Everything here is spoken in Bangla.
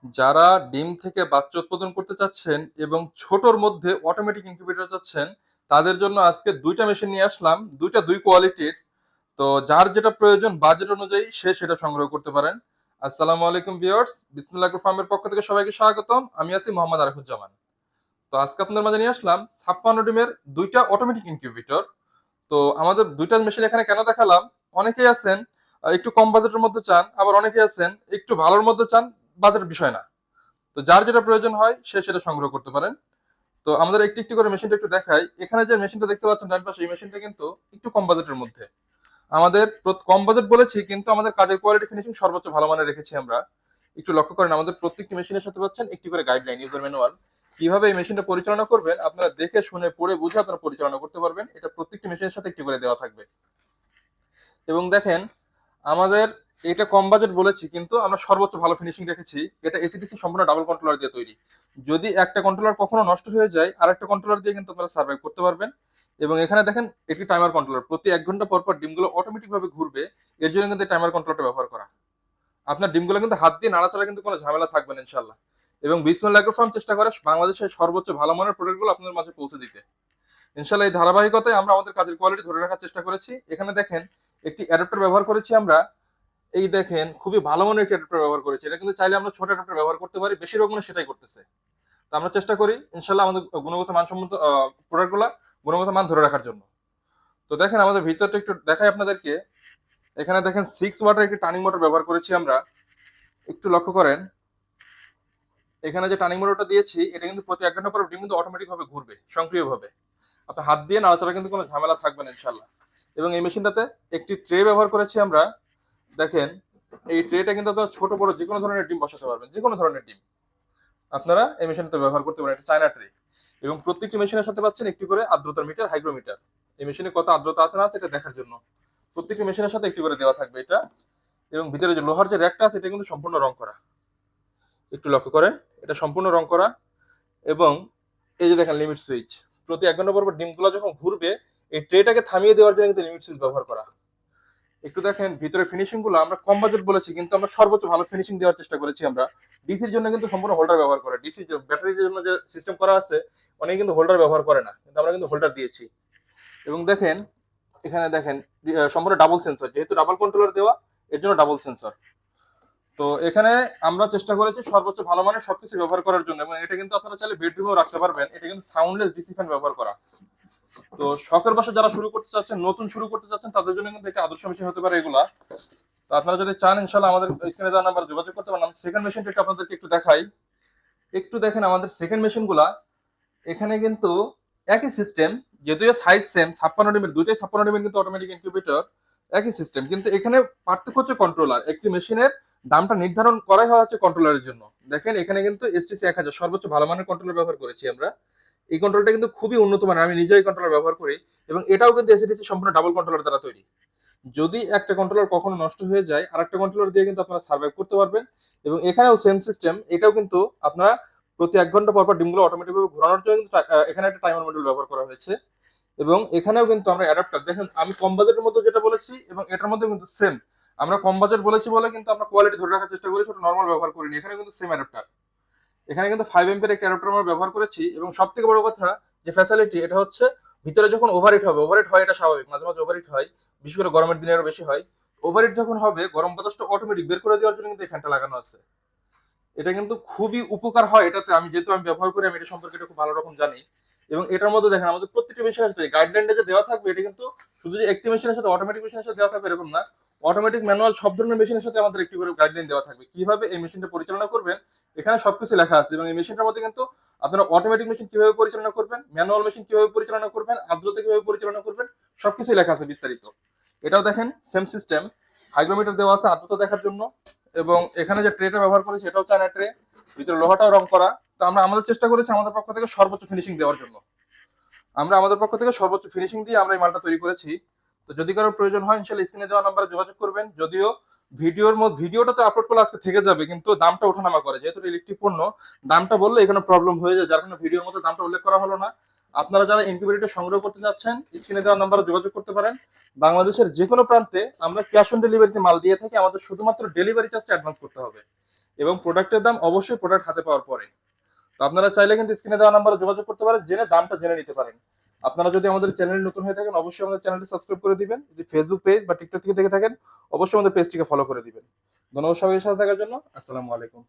যারা ডিম থেকে বাচ্চা উৎপাদন করতে চাচ্ছেন এবং ছোটর মধ্যে অটোমেটিক ইনকিউবেটর চাচ্ছেন, তাদের জন্য আজকে দুইটা মেশিন নিয়ে আসলাম, দুইটা দুই কোয়ালিটির। তো যার যেটা প্রয়োজন বাজেট অনুযায়ী সে সেটা সংগ্রহ করতে পারেন। আসসালামু আলাইকুম ভিউয়ার্স, বিসমিল্লাহ ফার্মের পক্ষ থেকে সবাইকে স্বাগতম। আমি আছি মোহাম্মদ আরিফুজ্জামান। তো আজকে আপনাদের মাঝে নিয়ে আসলাম 56 ডিমের দুইটা অটোমেটিক ইনকিউবেটর। তো আমাদের দুইটা মেশিন এখানে কেন দেখালাম, অনেকেই আছেন একটু কম বাজেটের মধ্যে চান, আবার অনেকেই আছেন একটু ভালোর মধ্যে চান, বাজেটের বিষয় না। তো যার যেটা প্রয়োজন হয় সে সেটা সংগ্রহ করতে পারেন। তো আমাদের একটি একটি করে মেশিনটা একটু দেখাই। এখানে যে মেশিনটা দেখতে পাচ্ছেন ডান পাশে, এই মেশিনটা কিন্তু একটু কম বাজেটের মধ্যে। আমাদের কম বাজেট বলেছি, কিন্তু আমাদের কাজের কোয়ালিটি ফিনিশিং সর্বোচ্চ ভালো মানের রেখেছি আমরা। একটু লক্ষ্য করেন, আমাদের প্রত্যেকটি মেশিনের সাথে পাচ্ছেন একটি করে গাইডলাইন, ইউজার ম্যানুয়াল। কিভাবে এই মেশিনটা পরিচালনা করবেন আপনারা দেখে শুনে পড়ে বুঝে আপনারা পরিচালনা করতে পারবেন। এটা প্রত্যেকটি মেশিনের সাথে একটি করে দেওয়া থাকবে। এবং দেখেন, আমাদের এটা কম বাজেট বলেছি, কিন্তু আমরা সর্বোচ্চ ভালো ফিনিশিং রেখেছি। এটা এসিডিসি সম্পূর্ণ ডাবল কন্ট্রোলার দিয়ে তৈরি। যদি একটা কন্ট্রোলার কখনো নষ্ট হয়ে যায়, আর একটা কন্ট্রোলার দিয়ে কিন্তু আপনারা সার্ভাইভ করতে পারবেন। এবং এখানে দেখেন একটি টাইমার কন্ট্রোলার, প্রতি 1 ঘন্টা পর পর ডিমগুলো অটোমেটিক ভাবে ঘুরবে। এর জন্য কিন্তু টাইমার কন্ট্রোলারটা ব্যবহার করা। আপনার ডিমগুলো কিন্তু হাত দিয়ে নাড়াচাড়া কিন্তু কোনো ঝামেলা থাকবে না ইনশাল্লাহ। এবং বিসমিল্লাহ এগ্রো ফার্ম চেষ্টা করে বাংলাদেশের সর্বোচ্চ ভালো মানের প্রোডাক্টগুলো আপনাদের মাঝে পৌঁছে দিতে। ইনশাল্লাহ এই ধারাবাহিকতায় আমরা আমাদের কাজের কোয়ালিটি ধরে রাখার চেষ্টা করেছি। এখানে দেখেন একটি অ্যাডাপ্টার ব্যবহার করেছি আমরা। এই দেখেন খুবই ভালো মানের একটি অ্যাডাপ্টার ব্যবহার করেছি। এটা কিন্তু চাইলে আমরা ছোট অ্যাডাপ্টার ব্যবহার করতে পারি, বেশিরভাগ মানুষ সেটাই করতেছে। তো আমরা চেষ্টা করি ইনশাল্লাহ আমাদের গুণগত মানসম্মত প্রোডাক্টগুলো গুণগত মান ধরে রাখার জন্য। তো দেখেন আমাদের ভিতরটা একটু দেখাই আপনাদেরকে। এখানে দেখেন 6 ওয়াটের একটি টার্নিং মোটর ব্যবহার করেছি আমরা। একটু লক্ষ্য করেন, এখানে যে টার্নিং মোটরটা দিয়েছি এটা কিন্তু প্রতি 1 ঘন্টা পর ডিম কিন্তু অটোমেটিক ভাবে ঘুরবে সক্রিয়ভাবে। আপনার হাত দিয়ে নাড়াচাড়া কিন্তু কোনো ঝামেলা থাকবে না ইনশাল্লাহ। এবং এই মেশিনটাতে একটি ট্রে ব্যবহার করেছি আমরা। দেখেন, এই ট্রেটা কিন্তু আপনারা ছোট বড় যে কোনো ধরনের ডিম বসাতে পারবেন, যে কোনো ধরনের ডিম আপনারা এই মেশিনটাতে ব্যবহার করতে পারেন। এটা চায়না ট্রে। এবং প্রত্যেকটি মেশিনের সাথে পাচ্ছেন একটি করে আর্দ্রতার মিটার, হাইগ্রোমিটার। এই মেশিনে কত আর্দ্রতা আছে না আছে এটা দেখার জন্য প্রত্যেকটি মেশিনের সাথে একটি করে দেওয়া থাকবে এটা। এবং ভিতরে যে লোহার যে র্যাকটা আছে এটা কিন্তু সম্পূর্ণ রং করা। একটু লক্ষ্য করেন, এটা সম্পূর্ণ রং করা। এবং এই যে দেখেন লিমিট সুইচ, প্রতি 1 ঘন্টা পর পর ডিমগুলো যখন ঘুরবে এই ট্রেটাকে থামিয়ে দেওয়ার জন্য কিন্তু লিমিট সুইচ ব্যবহার করা। একটু দেখেন ভিতরে ফিনিশিং গুলো, আমরা কম বাজেট বলেছি কিন্তু আমরা সর্বোচ্চ ভালো ফিনিশিং দেওয়ার চেষ্টা করেছি আমরা। ডিসির জন্য কিন্তু সম্পূর্ণ হোল্ডার ব্যবহার করে, ডিসি যে ব্যাটারির জন্য যে সিস্টেম করা আছে অনেকে কিন্তু হোল্ডার ব্যবহার করে না, কিন্তু আমরা কিন্তু হোল্ডার দিয়েছি। এবং দেখেন এখানে দেখেন সম্পূর্ণ ডাবল সেন্সর, যেহেতু ডাবল কন্ট্রোলার দেওয়া এর জন্য ডাবল সেন্সর। তো এখানে আমরা চেষ্টা করেছি সর্বোচ্চ ভালো মানের সবকিছু ব্যবহার করার জন্য। এবং এটা কিন্তু আপনারা চাইলে বেডরুমেও রাখতে পারবেন। এটা কিন্তু সাউন্ডলেস ডিসি ফ্যান ব্যবহার করা। তো শখের বাসা যারা শুরু করতে চাচ্ছেন, নতুন শুরু করতে চাচ্ছেন, তাদের জন্য কিন্তু একটা আদর্শ মেশিন হতে পারে এগুলা। তো আপনারা যদি চান ইনশাল্লাহ আমাদের স্ক্রিনে দেওয়া নাম্বার যোগাযোগ করতে পারেন। আমি সেকেন্ড মেশিনটা একটু আপনাদেরকে একটু দেখাই। একটু দেখেন আমাদের সেকেন্ড মেশিন গুলা। এখানে কিন্তু একই সিস্টেম, যদিও সাইজ সেম, 56 ডিমের দুইটাই 56 ডিমের কিন্তু অটোমেটিক ইনকিউবেটর। একই সিস্টেম, কিন্তু এখানে পার্থক্য হচ্ছে কন্ট্রোলার। একটি মেশিনের দামটা নির্ধারণ করাই হওয়া হচ্ছে কন্ট্রোলারের জন্য। দেখেন এখানে কিন্তু এসটিসি 1000 সর্বোচ্চ ভালো মানের কন্ট্রোলার ব্যবহার করেছি আমরা। এই কন্ট্রোলটা কিন্তু খুবই উন্নত মানের, আমি নিজেই কন্ট্রোলার ব্যবহার করি। এবং এটাও কিন্তু এসিডিসি সম্পূর্ণ ডাবল কন্ট্রোলার দ্বারা তৈরি। যদি একটা কন্ট্রোলার কখনো নষ্ট হয়ে যায় আর একটা কন্ট্রোলার দিয়ে কিন্তু আপনারা সার্ভাইভ করতে পারবেন। এবং এখানেও সেম সিস্টেম, এটাও কিন্তু আপনারা প্রতি 1 ঘন্টা পর পর ডিমগুলো অটোমেটিক ভাবে ঘোরানোর জন্য কিন্তু এখানে একটা টাইমার মডেল ব্যবহার করা হয়েছে। এবং এখানেও কিন্তু আমরা অ্যাডাপ্টার দেখেন, আমি কম বাজেটের মধ্যে যেটা বলেছি এবং এটার মধ্যে কিন্তু সেম। আমরা কম বাজেট বলেছি বলে কিন্তু আমরা কোয়ালিটি ধরে রাখার চেষ্টা করেছি, ওটা নর্মাল ব্যবহার করিনি। এখানে কিন্তু সেম অ্যাডাপ্টার। এখানে কিন্তু 5 এমপির একটা অ্যাডাপ্টার আমরা ব্যবহার করেছি। এবং সব থেকে বড় কথা যে ফ্যাসিলিটি, এটা হচ্ছে ভিতরে যখন ওভারহিট হবে, ওভারহিট হয় এটা স্বাভাবিক, মাঝে মাঝে ওভারহিট হয়, বিশেষ করে গরমের দিনে আরো বেশি হয়। ওভারহিট যখন হবে গরম বাতাসটা অটোমেটিক বের করে দেওয়ার জন্য কিন্তু এই ফ্যানটা লাগানো আছে। এটা কিন্তু খুবই উপকার হয় এটাতে। আমি যেহেতু আমি ব্যবহার করি, আমি এটা সম্পর্কে এটা খুব ভালো রকম জানি। এবং এটার মধ্যে দেখেন আমাদের প্রত্যেকটি মেশিনের সাথে গাইডলাইনটা যে দেওয়া থাকবে, এটা কিন্তু শুধু যে একটি মেশিনের সাথে অটোমেটিক মেশিনের সাথে দেওয়া থাকবে এরকম না। অটোমেটিক ম্যানুয়াল সব ধরনের মেশিনের সাথে আমাদের একটি করে গাইডলাইন দেওয়া থাকবে, কিভাবে এই মেশিনটা পরিচালনা করবেন। এখানে সবকিছু লেখা আছে। এবং এই মেশিনটার মধ্যে কিন্তু আপনারা অটোমেটিক মেশিন কিভাবে পরিচালনা করবেন, ম্যানুয়াল মেশিন কিভাবে পরিচালনা করবেন, আর্দ্রতা কিভাবে পরিচালনা করবেন, সবকিছু লেখা আছে বিস্তারিত। এটাও দেখেন সেম সিস্টেম, হাইগ্রোমিটার দেওয়া আছে আর্দ্রতা দেখার জন্য। এবং এখানে যে ট্রেটা ব্যবহার করেছি এটাও চায়না ট্রে, ভিতরে লোহাটাও রং করা। তো আমরা আমাদের চেষ্টা করেছি আমাদের পক্ষ থেকে সর্বোচ্চ ফিনিশিং দেওয়ার জন্য। আমরা আমাদের পক্ষ থেকে সর্বোচ্চ ফিনিশিং দিয়ে আমরা এই মালটা তৈরি করেছি। তো যদি কারো প্রয়োজন হয় ইনশাআল্লাহ স্ক্রিনে দেওয়া নাম্বারে যোগাযোগ করবেন। যদিও ভিডিওটা তো আপলোড করলে আজকে থেকে যাবে, কিন্তু দামটা ওঠানামা করে, যেহেতু ইলেকট্রিক পণ্য দামটা বললে এখানে প্রবলেম হয়ে যায়, যার কারণে ভিডিওর মধ্যে দামটা উল্লেখ করা হলো না। আপনারা যারা ইনকিউবেটর সংগ্রহ করতে যাচ্ছেন স্ক্রিনে দেওয়া নাম্বারে যোগাযোগ করতে পারেন। বাংলাদেশের যে কোনো প্রান্তে আমরা ক্যাশ অন ডেলিভারিতে মাল দিয়ে থাকি, আমাদের শুধুমাত্র ডেলিভারি চার্জটা অ্যাডভান্স করতে হবে। এবং প্রোডাক্টের দাম অবশ্যই প্রোডাক্ট হাতে পাওয়ার পরে। তো আপনারা চাইলে কিন্তু স্ক্রিনে দেওয়া নাম্বারে যোগাযোগ করতে পারেন, জেনে দামটা জেনে নিতে পারেন। আপনারা যদি আমাদের চ্যানেলে নতুন হয়ে থাকেন অবশ্যই আমাদের চ্যানেলটি সাবস্ক্রাইব করে দিবেন। যদি ফেসবুক পেজ বা টিকটক থেকে দেখে থাকেন অবশ্যই আমাদের পেজটিকে ফলো করে দিবেন। ধন্যবাদ সবাইকে সাথে থাকার জন্য। আসসালামু আলাইকুম।